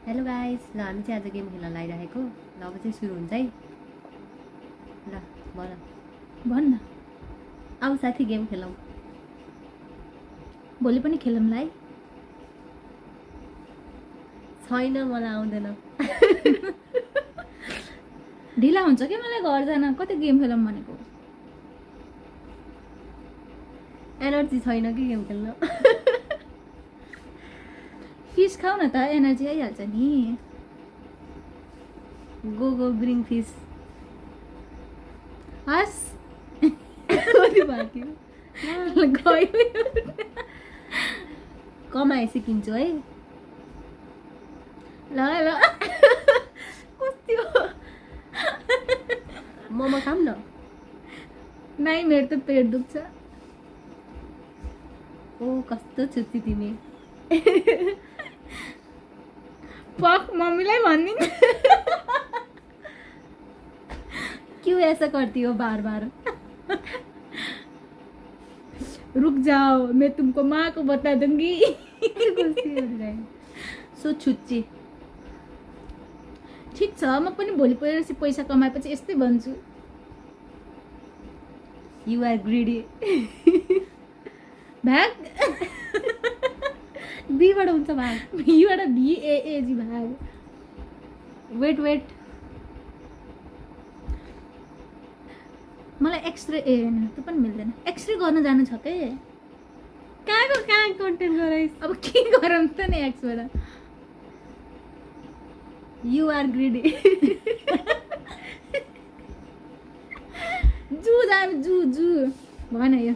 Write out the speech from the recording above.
Hello guys, ल हामी चाहिँ आज गेम खेल्न लागिरहेको। ल अब चाहिँ सुरु हुन्छ है। ल भन न। आऊ साथी गेम खेलौँ। भोलि पनि खेलौँलाई। छैन, मलाई आउँदैन। ढिला हुन्छ कि मलाई घर जान। कति गेम खेलौँ भनेको। एनर्जी छैन कि गेम खेल्न। फिस खाऊ न त, एनर्जी आइहाल्छ नि। गो गो ब्रिङ फिस। हस् कति बाँकी गयो। कमाएपछि किन्छु है। ल ल कति हो। मोमो खाऊँ न। नाइ, मेरो त पेट दुख्छ। ओ कस्तो छुच्ची तिमी। पक मम्मीलाई भनिदिनु। क्यों ऐसा करती हो बार बार। रुक जाओ, मैं तुमको माँ को बता दूंगी। सो छुच्ची। ठिक छ, म पनि भोलि पर्सि पैसा कमाएपछि यस्तै भन्छु। You are greedy. भाग। बीबाट हुन्छ भाग। बीबाट VAAG भाग। Wait wait. मलाई एक्सरे होइन त्यो पनि मिल्दैन। एक्सरे गर्न जानु छ के। कहाँ कन्टेन्ट गराइस्। अब के गरौँ त नि एक्सबाट। You are greedy. जू जानु, जू भन यो।